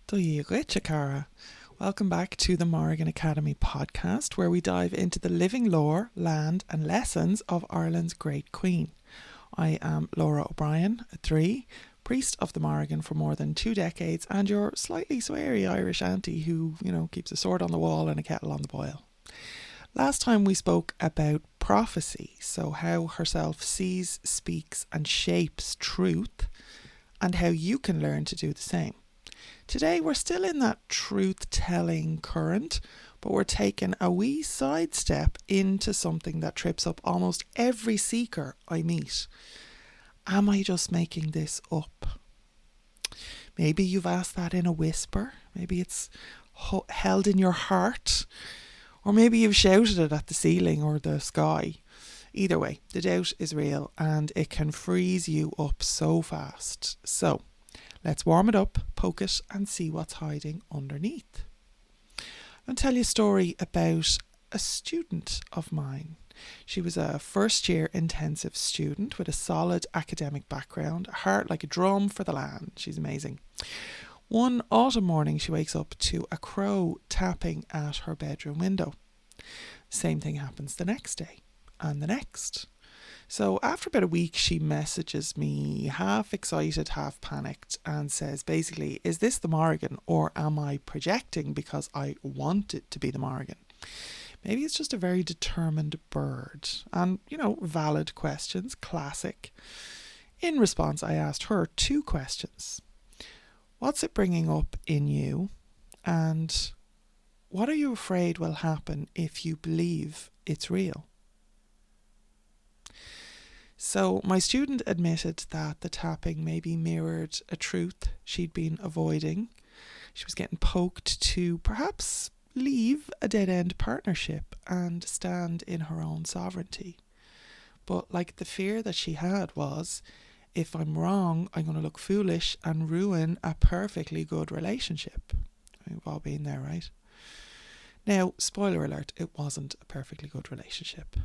Cara. Welcome back to the Morrigan Academy podcast, where we dive into the living lore, land and lessons of Ireland's great queen. I am Lora O'Brien, a 3, priest of the Morrigan for more than 2 decades, and your slightly sweary Irish auntie who, keeps a sword on the wall and a kettle on the boil. Last time we spoke about prophecy, so how herself sees, speaks and shapes truth, and how you can learn to do the same. Today we're still in that truth-telling current, but we're taking a wee sidestep into something that trips up almost every seeker I meet. Am I just making this up? Maybe you've asked that in a whisper. Maybe it's held in your heart. Or maybe you've shouted it at the ceiling or the sky. Either way, the doubt is real and it can freeze you up so fast. So, let's warm it up, poke it and see what's hiding underneath. I'll tell you a story about a student of mine. She was a first-year intensive student with a solid academic background, a heart like a drum for the land. She's amazing. One autumn morning she wakes up to a crow tapping at her bedroom window. Same thing happens the next day and the next. So after about a week, she messages me half excited, half panicked and says basically, is this the Morrigan or am I projecting because I want it to be the Morrigan? Maybe it's just a very determined bird. And, valid questions, classic. In response, I asked her 2 questions. What's it bringing up in you? And what are you afraid will happen if you believe it's real? So my student admitted that the tapping maybe mirrored a truth she'd been avoiding. She was getting poked to perhaps leave a dead-end partnership and stand in her own sovereignty. But the fear that she had was, if I'm wrong, I'm going to look foolish and ruin a perfectly good relationship. We've all been there, right? Now, spoiler alert, it wasn't a perfectly good relationship.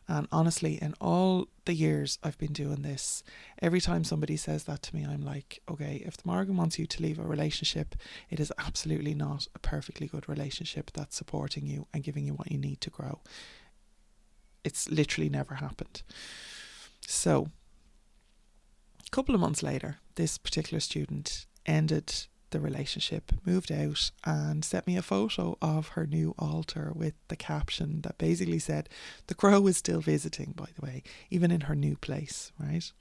And honestly, in all the years I've been doing this, every time somebody says that to me, I'm like, okay, if the Morrigan wants you to leave a relationship, it is absolutely not a perfectly good relationship that's supporting you and giving you what you need to grow. It's literally never happened. So, a couple of months later, this particular student ended the relationship, moved out and sent me a photo of her new altar with the caption that basically said, the crow is still visiting, by the way, even in her new place, right?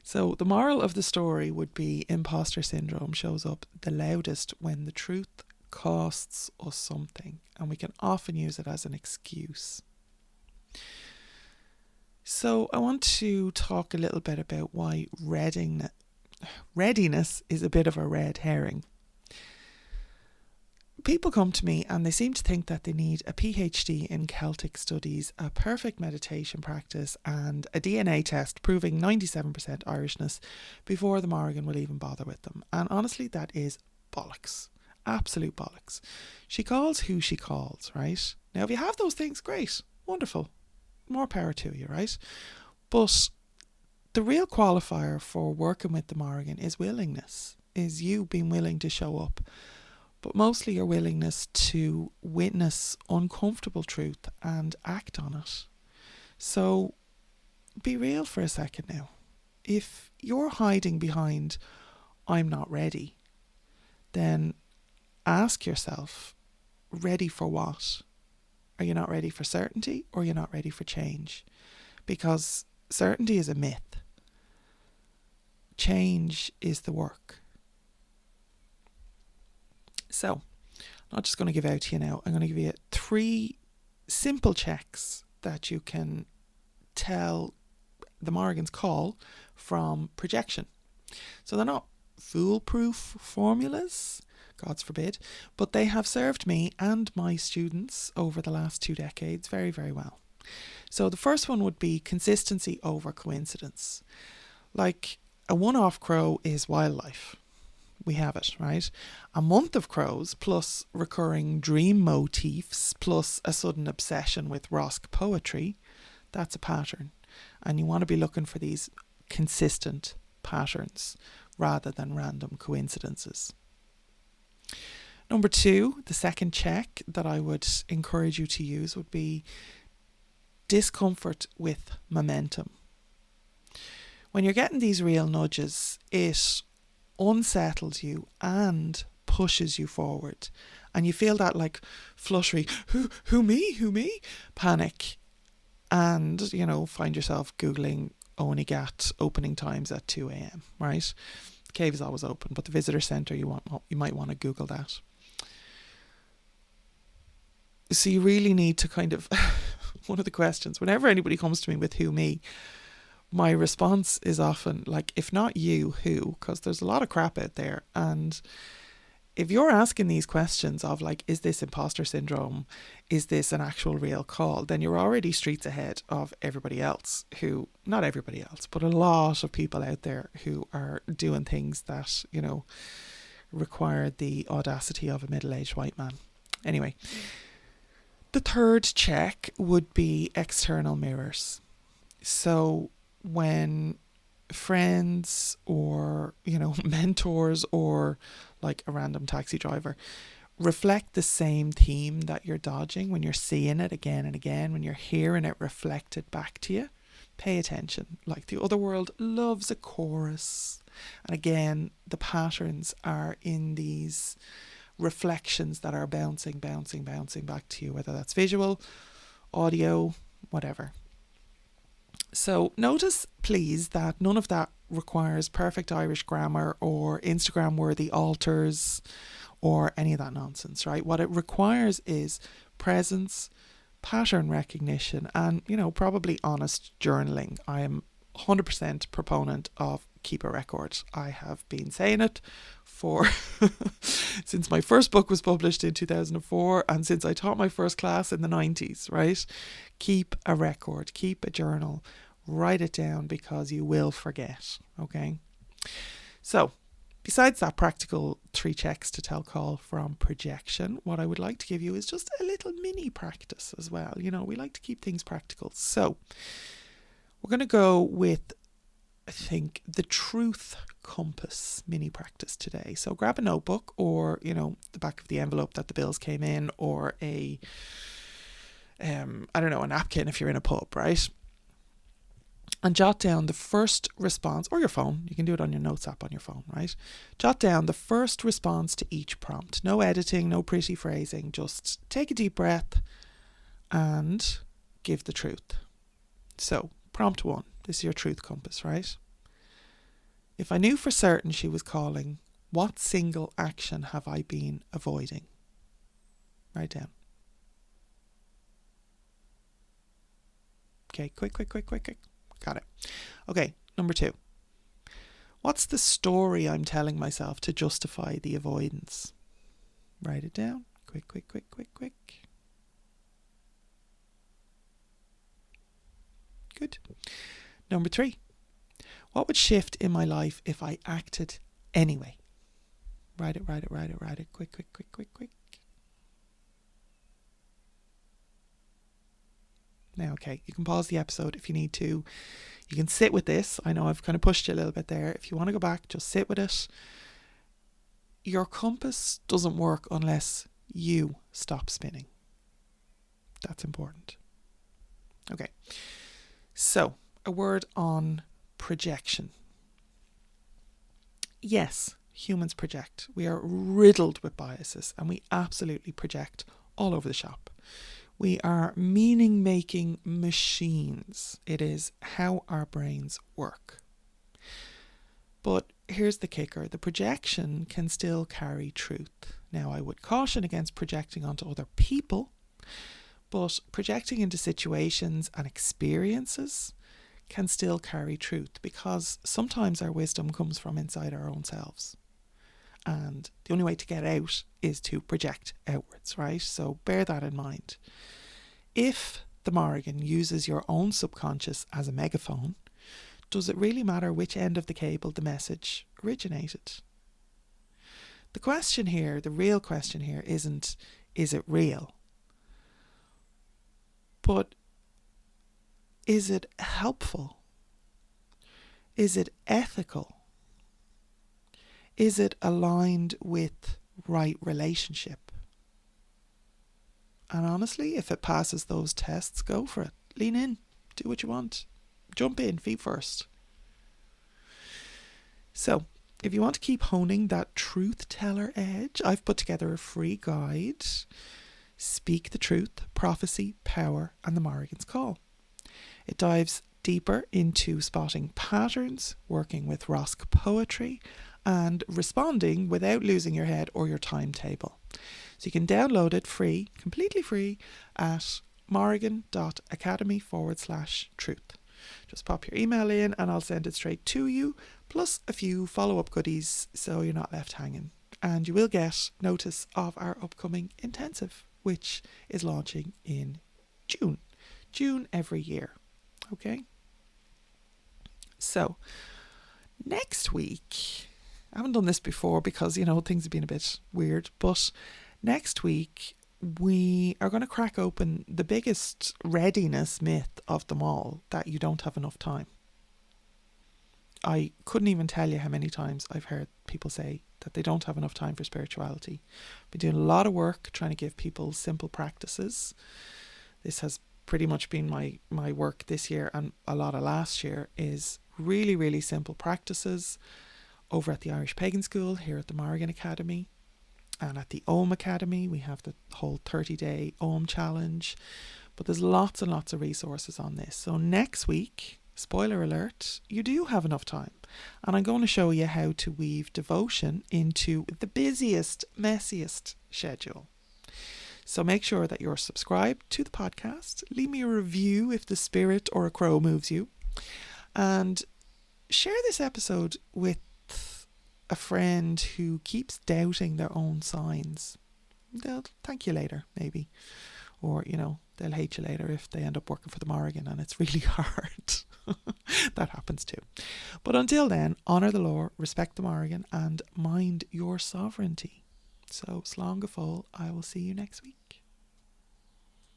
So the moral of the story would be imposter syndrome shows up the loudest when the truth costs us something, and we can often use it as an excuse. So I want to talk a little bit about why readiness is a bit of a red herring. People come to me and they seem to think that they need a PhD in Celtic studies, a perfect meditation practice and a DNA test proving 97% Irishness before the Morrigan will even bother with them. And honestly, that is bollocks. Absolute bollocks. She calls who she calls, right? Now, if you have those things, great. Wonderful. More power to you, right? But the real qualifier for working with the Morrigan is willingness, is you being willing to show up, but mostly your willingness to witness uncomfortable truth and act on it. So be real for a second now. If you're hiding behind, I'm not ready, then ask yourself, ready for what? Are you not ready for certainty or you're not ready for change? Because certainty is a myth. Change is the work. So, I'm not just going to give out to you now. I'm going to give you 3 simple checks that you can tell the Morrigan's call from projection. So they're not foolproof formulas, God's forbid, but they have served me and my students over the last 2 decades very, very well. So the first one would be consistency over coincidence. Like, a one-off crow is wildlife. We have it, right? A month of crows plus recurring dream motifs plus a sudden obsession with Rosk poetry, that's a pattern. And you want to be looking for these consistent patterns rather than random coincidences. Number 2, the second check that I would encourage you to use would be discomfort with momentum. When you're getting these real nudges, it unsettles you and pushes you forward. And you feel that like fluttery, who me, panic. And, find yourself Googling Only Gat opening times at 2 a.m, right? The cave is always open, but the visitor centre, you might want to Google that. So you really need to kind of, one of the questions, whenever anybody comes to me with who me, my response is often like, if not you, who? Because there's a lot of crap out there. And if you're asking these questions of like, is this imposter syndrome? Is this an actual real call? Then you're already streets ahead of everybody else who, not everybody else, but a lot of people out there who are doing things that, require the audacity of a middle-aged white man. Anyway, the third check would be external mirrors. So when friends or, mentors or like a random taxi driver reflect the same theme that you're dodging, when you're seeing it again and again, when you're hearing it reflected back to you, pay attention. Like the other world loves a chorus. And again, the patterns are in these reflections that are bouncing back to you, whether that's visual, audio, whatever. So notice, please, that none of that requires perfect Irish grammar or Instagram-worthy altars or any of that nonsense, right? What it requires is presence, pattern recognition, and, probably honest journaling. I am 100% proponent of keep a record. I have been saying it for since my first book was published in 2004 and since I taught my first class in the 90s, right? Keep a record, keep a journal, write it down because you will forget, okay? So, besides that practical 3 checks to tell call from projection, what I would like to give you is just a little mini practice as well. We like to keep things practical. So, we're going to go with, I think, the truth compass mini practice today. So grab a notebook or, the back of the envelope that the bills came in, or a napkin if you're in a pub, right? And jot down the first response, or your phone. You can do it on your notes app on your phone, right? Jot down the first response to each prompt. No editing, no pretty phrasing. Just take a deep breath and give the truth. So, prompt 1. This is your truth compass, right? If I knew for certain she was calling, what single action have I been avoiding? Write down. Okay, quick. Got it. Okay, number 2. What's the story I'm telling myself to justify the avoidance? Write it down. Quick. Good. Number 3. What would shift in my life if I acted anyway? Write it. Quick. Now, okay, you can pause the episode if you need to. You can sit with this. I know I've kind of pushed you a little bit there. If you want to go back, just sit with it. Your compass doesn't work unless you stop spinning. That's important. Okay. So, a word on projection. Yes, humans project. We are riddled with biases and we absolutely project all over the shop. We are meaning-making machines. It is how our brains work. But here's the kicker. The projection can still carry truth. Now, I would caution against projecting onto other people, but projecting into situations and experiences can still carry truth, because sometimes our wisdom comes from inside our own selves. And the only way to get out is to project outwards, right? So bear that in mind. If the Morrigan uses your own subconscious as a megaphone, does it really matter which end of the cable the message originated? The question here, the real question here, isn't, is it real? But is it helpful? Is it ethical? Is it aligned with right relationship. And honestly, if it passes those tests, go for it. Lean in, do what you want. Jump in, feet first. So, if you want to keep honing that truth teller edge, I've put together a free guide. Speak the Truth, Prophecy, Power, and the Morrigan's Call. It dives deeper into spotting patterns, working with Rosk poetry, and responding without losing your head or your timetable. So you can download it free, completely free, at morrigan.academy/truth. Just pop your email in and I'll send it straight to you, plus a few follow-up goodies so you're not left hanging. And you will get notice of our upcoming intensive, which is launching in June. June every year. Okay? So, next week, I haven't done this before because, things have been a bit weird, but next week we are going to crack open the biggest readiness myth of them all, that you don't have enough time. I couldn't even tell you how many times I've heard people say that they don't have enough time for spirituality. I've been doing a lot of work trying to give people simple practices. This has pretty much been my work this year, and a lot of last year, is really, really simple practices over at the Irish Pagan School, here at the Morrigan Academy, and at the Om Academy. We have the whole 30-day Om challenge, but there's lots and lots of resources on this. So next week, spoiler alert, you do have enough time, and I'm going to show you how to weave devotion into the busiest, messiest schedule. So make sure that you're subscribed to the podcast. Leave me a review if the spirit or a crow moves you. And share this episode with a friend who keeps doubting their own signs. They'll thank you later, maybe. Or, they'll hate you later if they end up working for the Morrigan and it's really hard. That happens too. But until then, honour the law, respect the Morrigan, and mind your sovereignty. So, slán go fóill, I will see you next week.